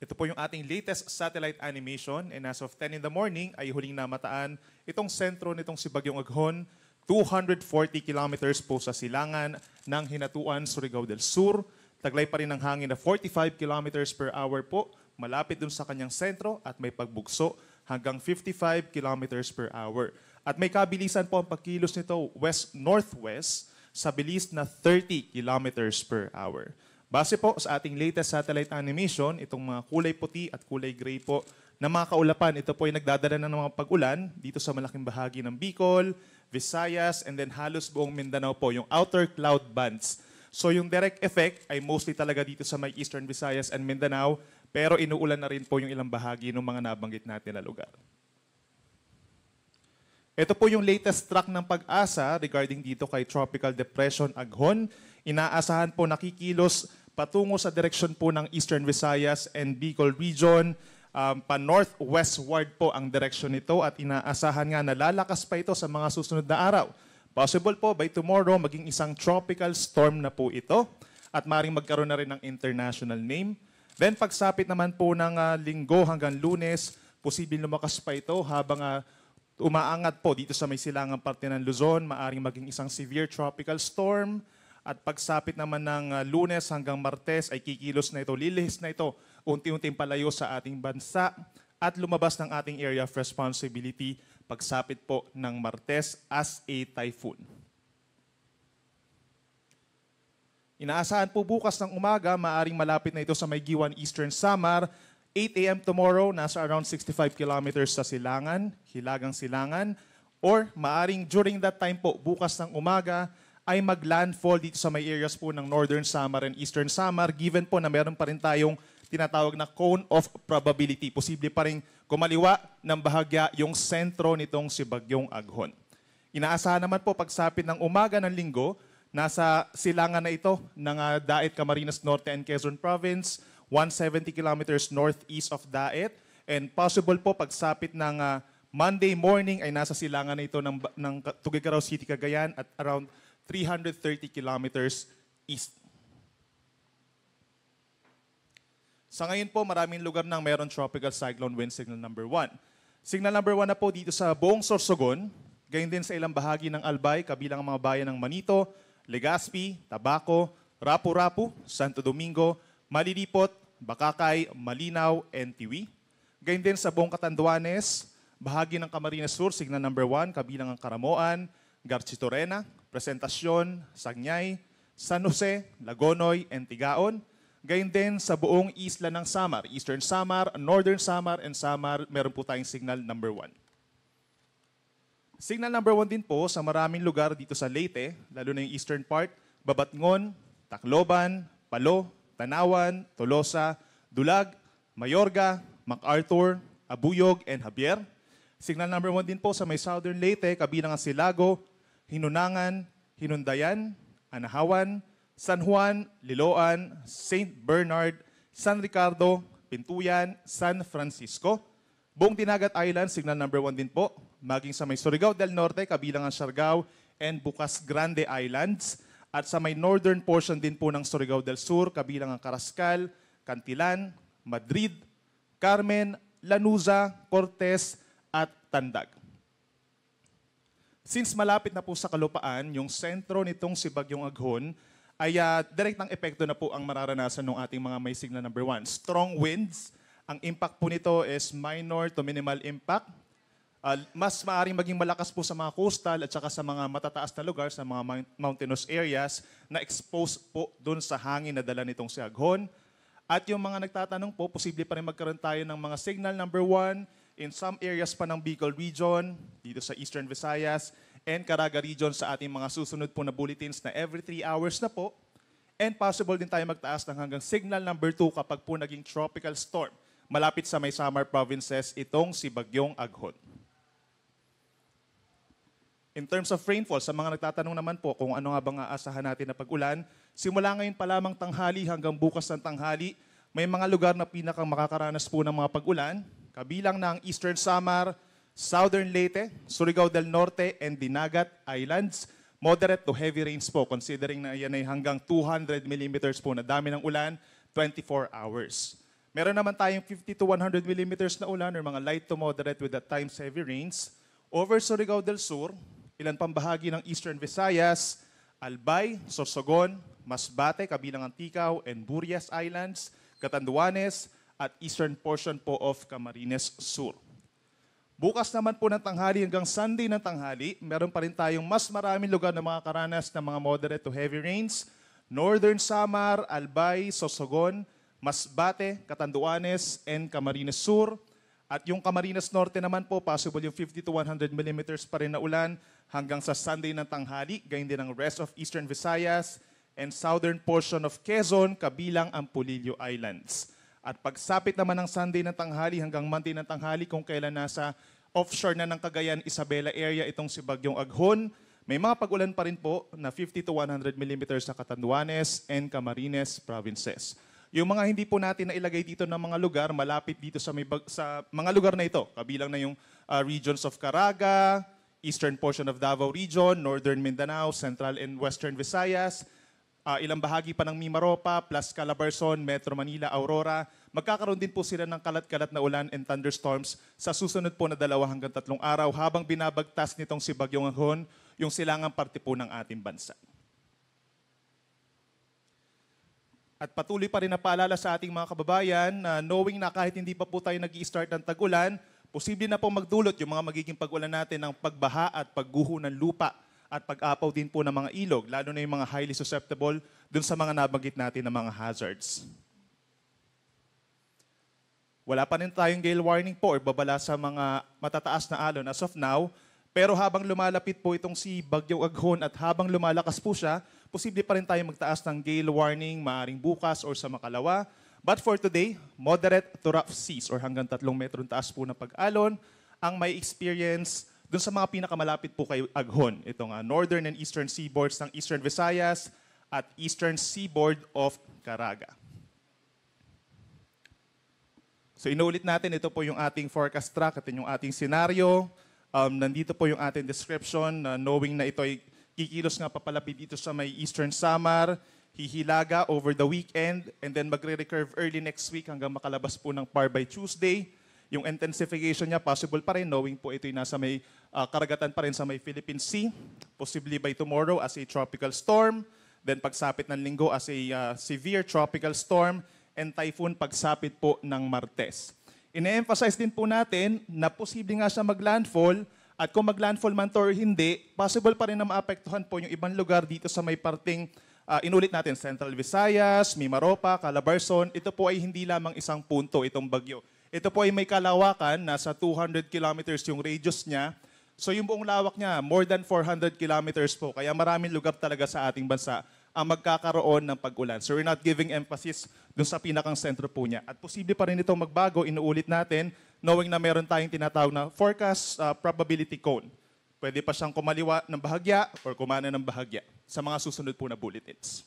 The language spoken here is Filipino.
Ito po yung ating latest satellite animation and as of 10 in the morning ay huling namataan itong sentro nitong si Bagyong Aghon, 240 kilometers po sa silangan ng Hinatuan, Surigao del Sur. Taglay pa rin ng hangin na 45 kilometers per hour po, malapit dun sa kanyang sentro at may pagbugso hanggang 55 kilometers per hour. At may kabilisan po ang pagkilos nito west-northwest sa bilis na 30 kilometers per hour. Base po sa ating latest satellite animation, itong mga kulay puti at kulay gray po na mga kaulapan, ito po ay nagdadala ng mga pag-ulan dito sa malaking bahagi ng Bicol, Visayas, and then halos buong Mindanao po, yung outer cloud bands. So yung direct effect ay mostly talaga dito sa may Eastern Visayas and Mindanao, pero inuulan na rin po yung ilang bahagi ng mga nabanggit natin na lugar. Ito po yung latest track ng Pag-asa regarding dito kay Tropical Depression Aghon. Inaasahan po nakikilos patungo sa direksyon po ng Eastern Visayas and Bicol region. Pa-northwestward po ang direksyon nito at inaasahan nga na lalakas pa ito sa mga susunod na araw. Possible po by tomorrow maging isang tropical storm na po ito at maring magkaroon na rin ng international name. Then pagsapit naman po ng linggo hanggang Lunes, posibleng lumakas pa ito habang umaangat po dito sa may silangang parte ng Luzon, maaring maging isang severe tropical storm. At pagsapit naman ng Lunes hanggang Martes ay kikilos na ito, lilihis na ito, unti-unting palayo sa ating bansa at lumabas ng ating area of responsibility pagsapit po ng Martes as a typhoon. Inaasahan po bukas ng umaga, maaring malapit na ito sa may Giwan Eastern Samar. 8 a.m. tomorrow, nasa around 65 kilometers sa Silangan, Hilagang Silangan. Or maaring during that time po, bukas ng umaga, ay mag-landfall dito sa may areas po ng Northern Samar and Eastern Samar, given po na meron pa rin tayong tinatawag na cone of probability. Posible pa rin kumaliwa ng bahagya yung sentro nitong si Bagyong Aghon. Inaasahan naman po pagsapit ng umaga ng linggo, nasa silangan na ito ng Daet, Camarines Norte and Quezon Province, 170 kilometers northeast of Daet, and possible po pagsapit ng Monday morning ay nasa silangan na ito ng Tuguegarao City, Cagayan at around 330 kilometers east. Sa ngayon po, maraming lugar nang meron tropical cyclone wind signal number 1. Signal number 1 na po dito sa buong Sorsogon, gayon din sa ilang bahagi ng Albay, kabilang ang mga bayan ng Manito, Legazpi, Tabaco, Rapu-Rapu, Santo Domingo, Malilipot, Bakakay, Malinaw, and Tiwi. Gayon din sa buong Catanduanes, bahagi ng Camarines Sur, signal number 1, kabilang ang Caramoan, Garchitorena, Presentacion, Sagnay, San Jose, Lagonoy, and Tigaon. Gayon din sa buong isla ng Samar, Eastern Samar, Northern Samar, and Samar, meron po tayong signal number 1. Signal number 1 din po sa maraming lugar dito sa Leyte, lalo na yung eastern part, Babatngon, Tacloban, Palo, Tanawan, Tolosa, Dulag, Mayorga, MacArthur, Abuyog, and Javier. Signal number 1 din po sa may southern Leyte, kabilang ang Silago, Hinunangan, Hinundayan, Anahawan, San Juan, Liloan, St. Bernard, San Ricardo, Pintuyan, San Francisco. Buong Dinagat Island, signal number 1 din po. Maging sa may Surigao del Norte, kabilang ang Siargao and Bukas Grande Islands. At sa may northern portion din po ng Surigao del Sur, kabilang ang Carrascal, Cantilan, Madrid, Carmen, Lanuza, Cortez, at Tandag. Since malapit na po sa kalupaan, yung sentro nitong si Bagyong Aghon ay direktang epekto na po ang mararanasan ng ating mga may signal number 1. Strong winds, ang impact po nito is minor to minimal impact. Mas maaaring maging malakas po sa mga coastal at saka sa mga matataas na lugar, sa mga mountainous areas na exposed po doon sa hangin na dala nitong si Aghon. At yung mga nagtatanong po, posible pa rin magkaroon tayo ng mga signal number 1 in some areas pa ng Bicol region, dito sa Eastern Visayas, and Caraga region sa ating mga susunod po na bulletins na every 3 hours na po. And possible din tayo magtaas ng hanggang signal number 2 kapag po naging tropical storm. Malapit sa may Samar provinces itong si Bagyong Aghon. In terms of rainfall, sa mga nagtatanong naman po kung ano nga bang aasahan natin na pag-ulan, simula ngayon pa lamang tanghali hanggang bukas ng tanghali, may mga lugar na pinakang makakaranas po ng mga pag-ulan, kabilang ng Eastern Samar, Southern Leyte, Surigao del Norte, and Dinagat Islands. Moderate to heavy rains po, considering na yan ay hanggang 200 millimeters po na dami ng ulan, 24 hours. Meron naman tayong 50 to 100 millimeters na ulan or mga light to moderate with at times heavy rains over Surigao del Sur, ilan pang bahagi ng Eastern Visayas, Albay, Sorsogon, Masbate, kabilang ang Ticao and Burias Islands, Catanduanes, at eastern portion po of Camarines Sur. Bukas naman po ng tanghali hanggang Sunday ng tanghali, meron pa rin tayong mas maraming lugar na makakaranas ng mga moderate to heavy rains, Northern Samar, Albay, Sorsogon, Masbate, Catanduanes, and Camarines Sur. At yung Camarines Norte naman po, possible yung 50 to 100 millimeters pa rin na ulan hanggang sa Sunday ng tanghali, gayon din ang rest of Eastern Visayas and southern portion of Quezon, kabilang ang Pulillo Islands. At pagsapit naman ng Sunday ng tanghali hanggang Monday ng tanghali, kung kailan nasa offshore na ng Cagayan, Isabela area itong si Bagyong Aghon, may mga pag-ulan pa rin po na 50 to 100 millimeters sa Catanduanes and Camarines provinces. Yung mga hindi po natin na ilagay dito ng mga lugar, malapit dito sa mga lugar na ito, kabilang na yung regions of Caraga, eastern portion of Davao Region, northern Mindanao, central and western Visayas, ilang bahagi pa ng Mimaropa, plus Calabarzon, Metro Manila, Aurora. Magkakaroon din po sila ng kalat-kalat na ulan and thunderstorms sa susunod po na 2 hanggang 3 araw habang binabagtas nitong si Bagyong Aghon yung silangang parte po ng ating bansa. At patuloy pa rin na paalala sa ating mga kababayan na knowing na kahit hindi pa po tayo nag-i-start ng tag-ulan, posible na pong magdulot yung mga magiging pag-ulan natin ng pagbaha at pagguho ng lupa at pag-apaw din po ng mga ilog, lalo na yung mga highly susceptible dun sa mga nabanggit natin ng mga hazards. Wala pa rin tayong gale warning po or babala sa mga matataas na alon as of now, pero habang lumalapit po itong si Bagyong Aghon at habang lumalakas po siya, posible pa rin tayo magtaas ng gale warning, maaring bukas or sa makalawa. But for today, moderate to rough seas or hanggang 3 metron taas po na pag-alon ang may experience dun sa mga pinakamalapit po kay Aghon. Itong northern and eastern seaboards ng Eastern Visayas at eastern seaboard of Caraga. So inuulit natin, ito po yung ating forecast track, ito yung ating scenario. Nandito po yung ating description, knowing na ito ay kikilos nga papalapit dito sa may Eastern Samar, hihilaga over the weekend, and then magre-recurve early next week hanggang makalabas po ng par by Tuesday. Yung intensification niya, possible pa rin, knowing po ito'y nasa may karagatan pa rin sa may Philippine Sea, possibly by tomorrow as a tropical storm, then pagsapit ng linggo as a severe tropical storm, and typhoon pagsapit po ng Martes. Ine-emphasize din po natin na posible nga siya mag-landfall. At kung mag-landfall man to or hindi, possible pa rin na maapektuhan po yung ibang lugar dito sa may parting, inulit natin, Central Visayas, Mimaropa, Calabarzon. Ito po ay hindi lamang isang punto, itong bagyo. Ito po ay may kalawakan, nasa 200 kilometers yung radius niya. So yung buong lawak niya, more than 400 kilometers po. Kaya maraming lugar talaga sa ating bansa ang magkakaroon ng pag-ulan. So we're not giving emphasis dun sa pinakang sentro po niya. At posible pa rin itong magbago, inuulit natin, knowing na meron tayong tinatawag na forecast probability cone. Pwede pa siyang kumaliwa ng bahagya or kumana ng bahagya sa mga susunod po na bulletins.